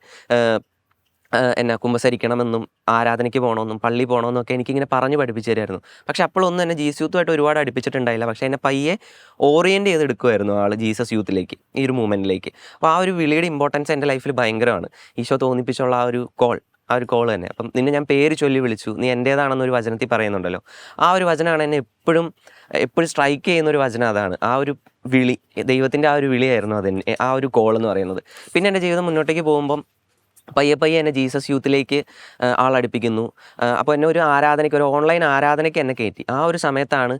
S3: എന്നെ കുമ്പസരിക്കണമെന്നും ആരാധനയ്ക്ക് പോകണമെന്നും പള്ളി പോകണമെന്നൊക്കെ എനിക്കിങ്ങനെ പറഞ്ഞ് പഠിപ്പിച്ചു തരുമായിരുന്നു. പക്ഷെ അപ്പോഴൊന്നും എന്നെ ജീസസ് യൂത്തുമായിട്ട് ഒരുപാട് അടുപ്പിച്ചിട്ടുണ്ടായില്ല. പക്ഷേ എന്നെ പയ്യെ ഓറിയൻറ്റ് ചെയ്തെടുക്കുമായിരുന്നു ആൾ ജീസസ് യൂത്തിലേക്ക്, ഈ ഒരു മൂവ്മെൻറ്റിലേക്ക്. അപ്പോൾ ആ ഒരു വിളിയുടെ ഇമ്പോർട്ടൻസ് എൻ്റെ ലൈഫിൽ ഭയങ്കരമാണ്. ഈശോ തോന്നിപ്പിച്ചുള്ള ആ ഒരു കോൾ തന്നെ. അപ്പം നിന്നെ ഞാൻ പേര് ചൊല്ലി വിളിച്ചു, നീ എൻ്റേതാണെന്നൊരു വചനത്തിൽ പറയുന്നുണ്ടല്ലോ. ആ ഒരു വചനമാണ് എന്നെ എപ്പോഴും സ്ട്രൈക്ക് ചെയ്യുന്നൊരു വചനം. അതാണ് ആ ഒരു വിളി, ദൈവത്തിൻ്റെ ആ ഒരു വിളിയായിരുന്നു അതെന്നെ, ആ ഒരു കോൾ എന്ന് പറയുന്നത്. പിന്നെ എൻ്റെ ജീവിതം മുന്നോട്ടേക്ക് പോകുമ്പം പയ്യെ എന്നെ ജീസസ് യൂത്തിലേക്ക് ആളടുപ്പിക്കുന്നു. അപ്പോൾ എന്നെ ഒരു ഓൺലൈൻ ആരാധനയ്ക്ക് എന്നെ കയറ്റി. ആ ഒരു സമയത്താണ്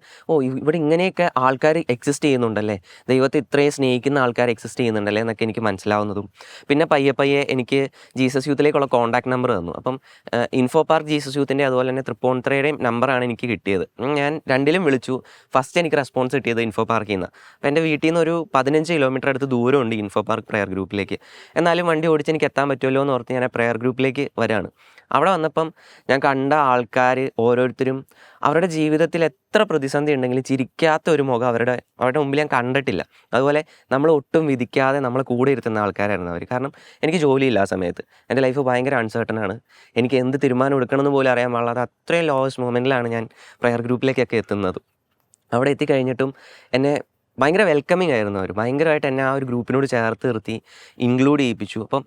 S3: ഇവിടെ ഇങ്ങനെയൊക്കെ ആൾക്കാർ എക്സിസ്റ്റ് ചെയ്യുന്നുണ്ടല്ലേ, ദൈവത്തെ ഇത്രയും സ്നേഹിക്കുന്ന ആൾക്കാർ എക്സിസ്റ്റ് ചെയ്യുന്നുണ്ടല്ലേ എന്നൊക്കെ എനിക്ക് മനസ്സിലാവുന്നതും. പിന്നെ പയ്യെ എനിക്ക് ജീസസ് യൂത്തിലേക്കുള്ള കോൺടാക്ട് നമ്പർ തന്നു. അപ്പം ഇൻഫോ പാർക്ക് ജീസസ് യൂത്തിൻ്റെ അതുപോലെ തന്നെ തൃപ്പൂണിത്തുറയുടെയും നമ്പറാണ് എനിക്ക് കിട്ടിയത്. ഞാൻ രണ്ടിലും വിളിച്ചു. ഫസ്റ്റ് എനിക്ക് റെസ്പോൺസ് കിട്ടിയത് ഇൻഫോ പാർക്കിൽ നിന്ന്. അപ്പോൾ എൻ്റെ വീട്ടിൽ നിന്ന് ഒരു 15 കിലോമീറ്റർ അടുത്ത് ദൂരമുണ്ട് ഇൻഫോ പാർക്ക് പ്രെയർ ഗ്രൂപ്പിലേക്ക്. എന്നാലും വണ്ടി ഓടിച്ച് എനിക്ക് എത്താൻ പറ്റുമല്ലോ എന്ന് ഓർത്ത് ഞാൻ ആ പ്രെയർ ഗ്രൂപ്പിലേക്ക് വരികയാണ്. അവിടെ വന്നപ്പം ഞാൻ കണ്ട ആൾക്കാർ ഓരോരുത്തരും അവരുടെ ജീവിതത്തിൽ എത്ര പ്രതിസന്ധി ഉണ്ടെങ്കിലും ചിരിക്കാത്ത ഒരു മുഖം അവരുടെ മുമ്പിൽ ഞാൻ കണ്ടിട്ടില്ല. അതുപോലെ നമ്മൾ ഒട്ടും വിധിക്കാതെ നമ്മളെ കൂടെ ഇരുത്തുന്ന ആൾക്കാരായിരുന്നു അവർ. കാരണം എനിക്ക് ജോലിയില്ല ആ സമയത്ത്, എൻ്റെ ലൈഫ് ഭയങ്കര അൺസർട്ടൺ ആണ്. എനിക്ക് എന്ത് തീരുമാനം എടുക്കണമെന്ന് പോലും അറിയാൻ പാടില്ലാതെ അത്രയും ലോവസ്റ്റ് മൊമെൻറ്റിലാണ് ഞാൻ പ്രെയർ ഗ്രൂപ്പിലേക്കൊക്കെ എത്തുന്നത്. അവിടെ എത്തിക്കഴിഞ്ഞിട്ടും എന്നെ ഭയങ്കര വെൽക്കമിങ് ആയിരുന്നു അവർ. ഭയങ്കരമായിട്ട് എന്നെ ആ ഒരു ഗ്രൂപ്പിനോട് ചേർത്ത് നിർത്തി ഇൻക്ലൂഡ് ചെയ്യിപ്പിച്ചു. അപ്പം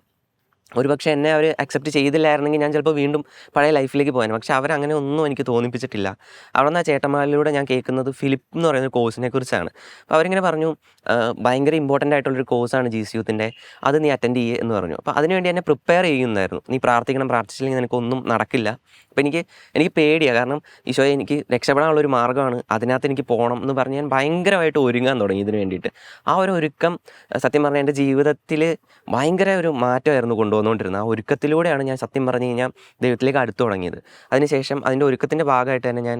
S3: ഒരുപക്ഷെ എന്നെ അവർ അക്സെപ്റ്റ് ചെയ്തില്ലായിരുന്നെങ്കിൽ ഞാൻ ചിലപ്പോൾ വീണ്ടും പഴയ ലൈഫിലേക്ക് പോകാൻ. പക്ഷെ അവരങ്ങനെ ഒന്നും എനിക്ക് തോന്നിപ്പിച്ചിട്ടില്ല. അവിടെ നിന്ന് ആ ചേട്ടന്മാരിലൂടെ ഞാൻ കേൾക്കുന്നത് ഫിലിപ്പ് എന്ന് പറയുന്ന കോഴ്സിനെ കുറിച്ചാണ്. അപ്പോൾ അവരിങ്ങനെ പറഞ്ഞു, ഭയങ്കര ഇമ്പോർട്ടൻ്റ് ആയിട്ടുള്ളൊരു കോഴ്സാണ് ജീസസ് യൂത്തിൻ്റെ, അത് നീ അറ്റൻഡ് ചെയ്യുക എന്ന് പറഞ്ഞു. അപ്പോൾ അതിനുവേണ്ടി എന്നെ പ്രിപ്പയർ ചെയ്യുന്നതായിരുന്നു. നീ പ്രാർത്ഥിച്ചില്ലെങ്കിൽ നിനക്കൊന്നും നടക്കില്ല. അപ്പോൾ എനിക്ക് പേടിയാണ്. കാരണം ഈശോയെ എനിക്ക് രക്ഷപ്പെടാനുള്ളൊരു മാർഗ്ഗമാണ്, അതിനകത്ത് എനിക്ക് പോകണം എന്ന് പറഞ്ഞ് ഞാൻ ഭയങ്കരമായിട്ട് ഒരുങ്ങാൻ തുടങ്ങി ഇതിന് വേണ്ടിയിട്ട്. ആ ഒരു ഒരുക്കം സത്യം പറഞ്ഞാൽ എൻ്റെ ജീവിതത്തിൽ ഭയങ്കര ഒരു മാറ്റമായിരുന്നു കൊണ്ടുവന്നത്. കൊണ്ടുവന്നുകൊണ്ടിരുന്നത്. ആ ഒരുക്കത്തിലൂടെയാണ് ഞാൻ സത്യം പറഞ്ഞു കഴിഞ്ഞാൽ ദൈവത്തിലേക്ക് അടുത്തു തുടങ്ങിയത്. അതിനുശേഷം അതിൻ്റെ ഒരുക്കത്തിൻ്റെ ഭാഗമായിട്ട് തന്നെ ഞാൻ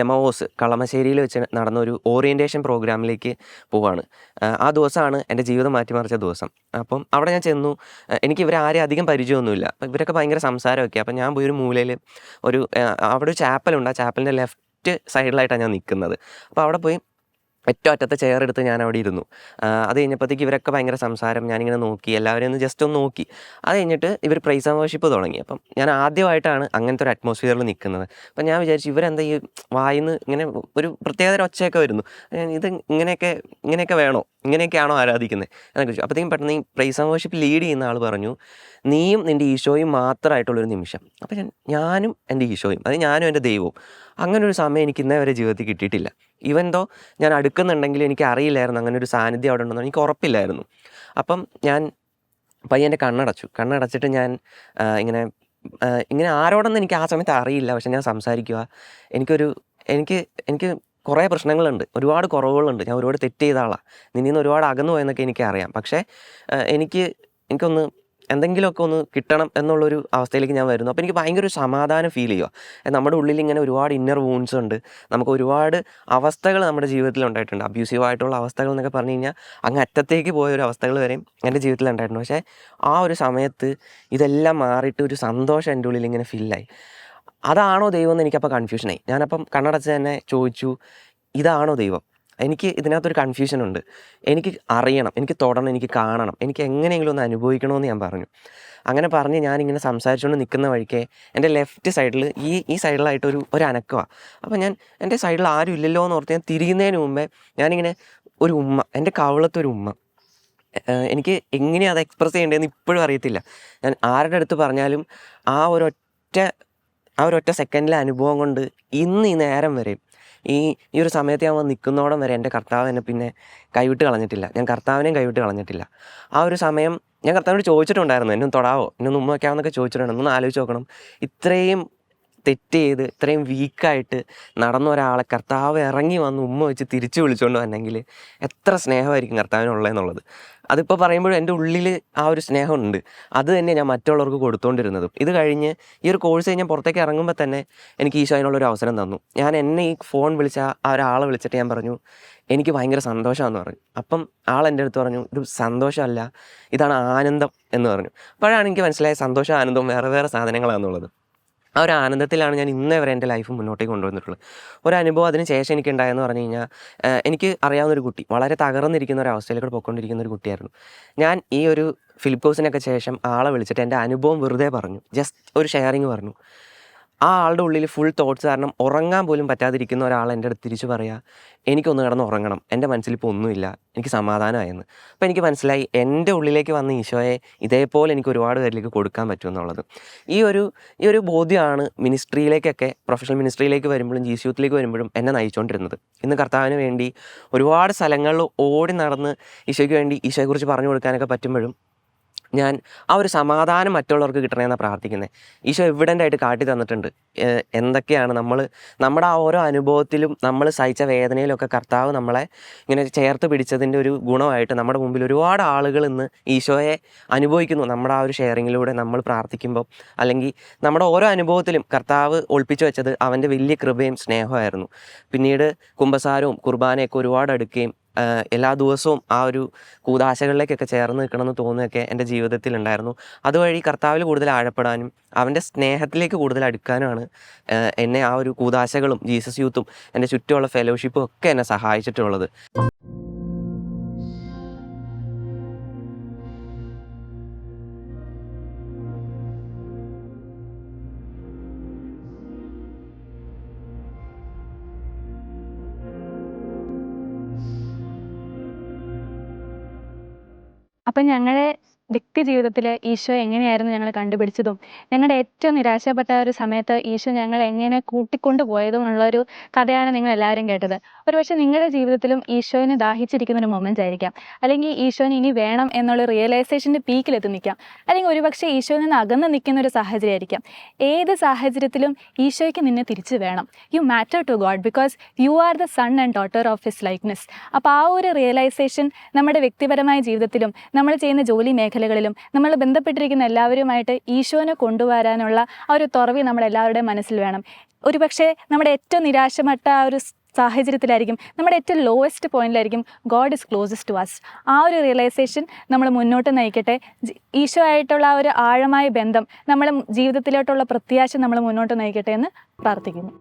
S3: എമോസ് കളമശ്ശേരിയിൽ വെച്ച് നടന്നൊരു ഓറിയൻറ്റേഷൻ പ്രോഗ്രാമിലേക്ക് പോവാണ്. ആ ദിവസമാണ് എൻ്റെ ജീവിതം മാറ്റിമറിച്ച ദിവസം. അപ്പം അവിടെ ഞാൻ ചെന്നു. എനിക്ക് ഇവരെ ആരെയും അധികം പരിചയമൊന്നുമില്ല. ഇവരൊക്കെ ഭയങ്കര സംസാരമൊക്കെ. അപ്പം ഞാൻ പോയി ഒരു മൂലയിൽ അവിടെ ഒരു ചാപ്പലുണ്ട്. ആ ചാപ്പലിൻ്റെ ലെഫ്റ്റ് സൈഡിലായിട്ടാണ് ഞാൻ നിൽക്കുന്നത്. അപ്പോൾ അവിടെ പോയി ഏറ്റവും അറ്റത്തെ ചെയർ എടുത്ത് ഞാൻ അവിടെ ഇരുന്നു. അത് കഴിഞ്ഞപ്പോഴത്തേക്ക് ഇവരൊക്കെ ഭയങ്കര സംസാരം. ഞാനിങ്ങനെ നോക്കി, എല്ലാവരെയും ഒന്ന് ജസ്റ്റ് ഒന്ന് നോക്കി. അത് കഴിഞ്ഞിട്ട് ഇവർ പ്രൈസ് ആൻഡ് വർഷിപ്പ് തുടങ്ങി. അപ്പം ഞാൻ ആദ്യമായിട്ടാണ് അങ്ങനത്തെ ഒരു അറ്റ്മോസ്ഫിയറിൽ നിൽക്കുന്നത്. അപ്പം ഞാൻ വിചാരിച്ചു ഇവരെന്താ ഈ വായിന്ന് ഇങ്ങനെ ഒരു പ്രത്യേകതര ഒച്ചയൊക്കെ വരുന്നു. ഇത് ഇങ്ങനെയൊക്കെ വേണോ, ഇങ്ങനെയൊക്കെയാണോ ആരാധിക്കുന്നത് എന്നൊക്കെ ചോദിച്ചു. അപ്പോഴത്തേക്കും പെട്ടെന്ന് ഈ പ്രൈസ് ആൻഡ് വർഷിപ്പ് ലീഡ് ചെയ്യുന്ന ആൾ പറഞ്ഞു, നീയും നിൻ്റെ ഈശോയും മാത്രമായിട്ടുള്ളൊരു നിമിഷം. അപ്പം ഞാനും എൻ്റെ ഈശോയും, അത് ഞാനും എൻ്റെ ദൈവവും. അങ്ങനെ ഒരു സമയം എനിക്ക് ഇന്നേ വരെ ജീവിതത്തിൽ കിട്ടിയിട്ടില്ല. ഈവൻ ദോ ഞാൻ അടുക്കുന്നുണ്ടെങ്കിലും എനിക്ക് അറിയില്ലായിരുന്നു അങ്ങനെ ഒരു സാന്നിധ്യം അവിടെ ഉണ്ടെന്ന്. എനിക്ക് ഉറപ്പില്ലായിരുന്നു. അപ്പം ഞാൻ പയ്യൻ്റെ കണ്ണടച്ചിട്ട് ഞാൻ ഇങ്ങനെ ആരോടൊന്നും എനിക്ക് ആ സമയത്ത് അറിയില്ല. പക്ഷെ ഞാൻ സംസാരിക്കുക. എനിക്ക് കുറേ പ്രശ്നങ്ങളുണ്ട്, ഒരുപാട് കുറവുകളുണ്ട്, ഞാൻ ഒരുപാട് തെറ്റ് ചെയ്ത ആളാണ്, നിന്നിൽ നിന്ന് ഒരുപാട് അകന്നു പോയെന്നൊക്കെ എനിക്കറിയാം. പക്ഷേ എനിക്കൊന്ന് എന്തെങ്കിലുമൊക്കെ ഒന്ന് കിട്ടണം എന്നുള്ളൊരു അവസ്ഥയിലേക്ക് ഞാൻ വരുന്നു. അപ്പോൾ എനിക്ക് ഭയങ്കര ഒരു സമാധാനം ഫീൽ ചെയ്യുക. നമ്മുടെ ഉള്ളിൽ ഇങ്ങനെ ഒരുപാട് ഇന്നർ വൂൺസ് ഉണ്ട്. നമുക്ക് ഒരുപാട് അവസ്ഥകൾ നമ്മുടെ ജീവിതത്തിൽ ഉണ്ടായിട്ടുണ്ട്. അബ്യൂസീവായിട്ടുള്ള അവസ്ഥകൾ എന്നൊക്കെ പറഞ്ഞു കഴിഞ്ഞാൽ അങ്ങ് അറ്റത്തേക്ക് പോയ ഒരു അവസ്ഥകൾ വരെയും എൻ്റെ ജീവിതത്തിൽ ഉണ്ടായിട്ടുണ്ട്. പക്ഷേ ആ ഒരു സമയത്ത് ഇതെല്ലാം മാറിയിട്ട് ഒരു സന്തോഷം എൻ്റെ ഉള്ളിൽ ഇങ്ങനെ ഫീലായി. അതാണോ ദൈവം എന്ന് എനിക്കപ്പോൾ കൺഫ്യൂഷനായി. ഞാനപ്പം കണ്ണടച്ച് തന്നെ ചോദിച്ചു, ഇതാണോ ദൈവം? എനിക്ക് ഇതിനകത്തൊരു കൺഫ്യൂഷനുണ്ട്. എനിക്ക് അറിയണം, എനിക്ക് തൊടണം, എനിക്ക് കാണണം, എനിക്ക് എങ്ങനെയെങ്കിലും ഒന്ന് അനുഭവിക്കണമെന്ന് ഞാൻ പറഞ്ഞു. അങ്ങനെ പറഞ്ഞ് ഞാനിങ്ങനെ സംസാരിച്ചുകൊണ്ട് നിൽക്കുന്ന വഴിക്ക് എൻ്റെ ലെഫ്റ്റ് സൈഡിൽ ഈ സൈഡിലായിട്ട് ഒരു അനക്കമാണ്. അപ്പോൾ ഞാൻ എൻ്റെ സൈഡിൽ ആരും ഇല്ലല്ലോ എന്ന് ഓർത്ത് ഞാൻ തിരിയുന്നതിന് മുമ്പേ ഞാനിങ്ങനെ ഒരു ഉമ്മ, എൻ്റെ കവിളത്തൊരു ഉമ്മ. എനിക്ക് എങ്ങനെയാണ് അത് എക്സ്പ്രസ് ചെയ്യേണ്ടതെന്ന് ഇപ്പോഴും അറിയത്തില്ല. ഞാൻ ആരുടെ അടുത്ത് പറഞ്ഞാലും ആ ഒരൊറ്റ സെക്കൻഡിലെ അനുഭവം കൊണ്ട് ഇന്ന് ഈ നേരം വരെയും ഈ ഒരു സമയത്ത് ഞാൻ നിൽക്കുന്നോടം വരെ എൻ്റെ കർത്താവ് എന്നെ പിന്നെ കൈവിട്ട് കളഞ്ഞിട്ടില്ല. ഞാൻ കർത്താവിനെയും കൈവിട്ട് കളഞ്ഞിട്ടില്ല. ആ ഒരു സമയം ഞാൻ കർത്താവിനോട് ചോദിച്ചിട്ടുണ്ടായിരുന്നു, എന്നെ തൊടാവോ, എന്നെ ഉമ്മ വയ്ക്കാമെന്നൊക്കെ ചോദിച്ചിട്ടുണ്ടായിരുന്നു. ഒന്ന് ആലോചിച്ച് നോക്കണം, ഇത്രയും തെറ്റ് ചെയ്ത് ഇത്രയും വീക്കായിട്ട് നടന്ന ഒരാളെ കർത്താവ് ഇറങ്ങി വന്ന് ഉമ്മ വെച്ച് തിരിച്ചു വിളിച്ചുകൊണ്ട് വന്നെങ്കിൽ എത്ര സ്നേഹമായിരിക്കും കർത്താവിനുള്ളതെന്നുള്ളത്. അതിപ്പോൾ പറയുമ്പോഴും എൻ്റെ ഉള്ളിൽ ആ ഒരു സ്നേഹമുണ്ട്. അത് തന്നെ ഞാൻ മറ്റുള്ളവർക്ക് കൊടുത്തുകൊണ്ടിരുന്നതും. ഇത് കഴിഞ്ഞ് ഈ ഒരു കോഴ്സ് കഴിഞ്ഞ് പുറത്തേക്ക് ഇറങ്ങുമ്പോൾ തന്നെ എനിക്ക് ഈശോ അതിനുള്ളൊരു അവസരം തന്നു. എന്നെ ഈ ഫോൺ വിളിച്ച ആ ഒരാളെ വിളിച്ചിട്ട് ഞാൻ പറഞ്ഞു, എനിക്ക് ഭയങ്കര സന്തോഷമാണെന്ന് പറഞ്ഞു. അപ്പം എൻ്റെ അടുത്ത് പറഞ്ഞു, ഇത് സന്തോഷമല്ല, ഇതാണ് ആനന്ദം എന്ന് പറഞ്ഞു. അപ്പോഴാണ് എനിക്ക് മനസ്സിലായത് സന്തോഷം ആനന്ദവും വേറെ വേറെ സാധനങ്ങളാണെന്നുള്ളത്. ആ ഒരു ആനന്ദത്തിലാണ് ഞാൻ ഇന്നേ വരെ എൻ്റെ ലൈഫ് മുന്നോട്ടേക്ക് കൊണ്ടുവന്നിട്ടുള്ളത്. ഒരു അനുഭവം അതിന് ശേഷം എനിക്ക് ഉണ്ടായെന്ന് പറഞ്ഞു കഴിഞ്ഞാൽ, എനിക്ക് അറിയാവുന്നൊരു കുട്ടി, വളരെ തകർന്നിരിക്കുന്ന ഒരു അവസ്ഥയിലേക്ക് പോയിക്കൊണ്ടിരിക്കുന്ന ഒരു കുട്ടിയായിരുന്നു. ഞാൻ ഈ ഒരു ഫിലിപ്പോസിനൊക്കെ ശേഷം ആളെ വിളിച്ചിട്ട് എൻ്റെ അനുഭവം വെറുതെ പറഞ്ഞു, ജസ്റ്റ് ഒരു ഷെയറിങ് പറഞ്ഞു. ആ ആളുടെ ഉള്ളിൽ ഫുൾ തോട്ട്സ് കാരണം ഉറങ്ങാൻ പോലും പറ്റാതിരിക്കുന്ന ഒരാൾ എൻ്റെ അടുത്ത് തിരിച്ചു പറയുക, എനിക്കൊന്ന് കിടന്ന് ഉറങ്ങണം, എൻ്റെ മനസ്സിലിപ്പോൾ ഒന്നുമില്ല, എനിക്ക് സമാധാനമായെന്ന്. അപ്പോൾ എനിക്ക് മനസ്സിലായി എൻ്റെ ഉള്ളിലേക്ക് വന്ന ഈശോയെ ഇതേപോലെ എനിക്ക് ഒരുപാട് പേരിലേക്ക് കൊടുക്കാൻ പറ്റുമെന്നുള്ളത്. ഈ ഒരു ബോധ്യമാണ് മിനിസ്ട്രിയിലേക്കൊക്കെ, പ്രൊഫഷണൽ മിനിസ്ട്രിയിലേക്ക് വരുമ്പോഴും ജീസ് യൂത്തിലേക്ക് വരുമ്പോഴും എന്നെ നയിച്ചുകൊണ്ടിരുന്നത്. ഇന്ന് കർത്താവിന് വേണ്ടി ഒരുപാട് സ്ഥലങ്ങളിൽ ഓടി നടന്ന് ഈശോയ്ക്ക് വേണ്ടി ഈശോയെക്കുറിച്ച് പറഞ്ഞു കൊടുക്കാനൊക്കെ പറ്റുമ്പോഴും ഞാൻ ആ ഒരു സമാധാനം മറ്റുള്ളവർക്ക് കിട്ടണമെന്നാണ് പ്രാർത്ഥിക്കുന്നത്. ഈശോ എവിഡൻ്റായിട്ട് കാട്ടി തന്നിട്ടുണ്ട് എന്തൊക്കെയാണ് നമ്മുടെ ആ ഓരോ അനുഭവത്തിലും നമ്മൾ സഹിച്ച വേദനയിലൊക്കെ കർത്താവ് നമ്മളെ ഇങ്ങനെ ചേർത്ത് പിടിച്ചതിൻ്റെ ഒരു ഗുണമായിട്ട് നമ്മുടെ മുമ്പിൽ ഒരുപാട് ആളുകൾ ഇന്ന് ഈശോയെ അനുഭവിക്കുന്നു. നമ്മുടെ ആ ഒരു ഷെയറിങ്ങിലൂടെ നമ്മൾ പ്രാർത്ഥിക്കുമ്പോൾ, അല്ലെങ്കിൽ നമ്മുടെ ഓരോ അനുഭവത്തിലും കർത്താവ് ഒളിപ്പിച്ചു വെച്ചത് അവൻ്റെ വലിയ കൃപയും സ്നേഹമായിരുന്നു. പിന്നീട് കുമ്പസാരവും കുർബാനയൊക്കെ ഒരുപാട് അടുക്കുകയും എല്ലാ ദിവസവും ആ ഒരു കൂദാശകളിലേക്കൊക്കെ ചേർന്ന് നിൽക്കണമെന്ന് തോന്നുകയൊക്കെ എൻ്റെ ജീവിതത്തിൽ ഉണ്ടായിരുന്നു. അതുവഴി കർത്താവിൽ കൂടുതൽ ആഴപ്പെടാനും അവൻ്റെ സ്നേഹത്തിലേക്ക് കൂടുതൽ അടുക്കാനുമാണ് എന്നെ ആ ഒരു കൂദാശകളും ജീസസ് യൂത്തും എൻ്റെ ചുറ്റുമുള്ള ഫെലോഷിപ്പും ഒക്കെ എന്നെ സഹായിച്ചിട്ടുള്ളത്.
S1: അപ്പം ഞങ്ങളുടെ വ്യക്തി ജീവിതത്തിൽ ഈശോ എങ്ങനെയായിരുന്നു ഞങ്ങൾ കണ്ടുപിടിച്ചതും ഞങ്ങളുടെ ഏറ്റവും നിരാശപ്പെട്ട ഒരു സമയത്ത് ഈശോ ഞങ്ങൾ എങ്ങനെ കൂട്ടിക്കൊണ്ടു പോയതും ഉള്ളൊരു കഥയാണ് നിങ്ങൾ എല്ലാവരും കേട്ടത്. ഒരുപക്ഷെ നിങ്ങളുടെ ജീവിതത്തിലും ഈശോനെ ദാഹിച്ചിരിക്കുന്ന ഒരു മൊമെൻ്റ് ആയിരിക്കാം, അല്ലെങ്കിൽ ഈശോനെ ഇനി വേണം എന്നുള്ള റിയലൈസേഷൻ്റെ പീക്കിലെത്തി നിൽക്കാം, അല്ലെങ്കിൽ ഒരുപക്ഷെ ഈശോയിൽ നിന്ന് അകന്ന് നിൽക്കുന്ന ഒരു സാഹചര്യമായിരിക്കാം. ഏത് സാഹചര്യത്തിലും ഈശോയ്ക്ക് നിന്നെ തിരിച്ചു വേണം. You matter to God because you are the son and daughter of his likeness. അപ്പോൾ ആ ഒരു റിയലൈസേഷൻ നമ്മുടെ വ്യക്തിപരമായ ജീവിതത്തിലും നമ്മൾ ചെയ്യുന്ന ജോലി മേഖല മേഖലകളിലും നമ്മൾ ബന്ധപ്പെട്ടിരിക്കുന്ന എല്ലാവരുമായിട്ട് ഈശോനെ കൊണ്ടുവരാനുള്ള ആ ഒരു തുറവി നമ്മളെല്ലാവരുടെയും മനസ്സിൽ വേണം. ഒരുപക്ഷെ നമ്മുടെ ഏറ്റവും നിരാശപ്പെട്ട ആ ഒരു സാഹചര്യത്തിലായിരിക്കും, നമ്മുടെ ഏറ്റവും ലോവസ്റ്റ് പോയിന്റിലായിരിക്കും God is closest to us. ആ ഒരു റിയലൈസേഷൻ നമ്മൾ മുന്നോട്ട് നയിക്കട്ടെ. ഈശോ ആയിട്ടുള്ള ആ ഒരു ആഴമായ ബന്ധം നമ്മുടെ ജീവിതത്തിലോട്ടുള്ള പ്രത്യാശ നമ്മൾ മുന്നോട്ട് നയിക്കട്ടെ എന്ന് പ്രാർത്ഥിക്കുന്നു.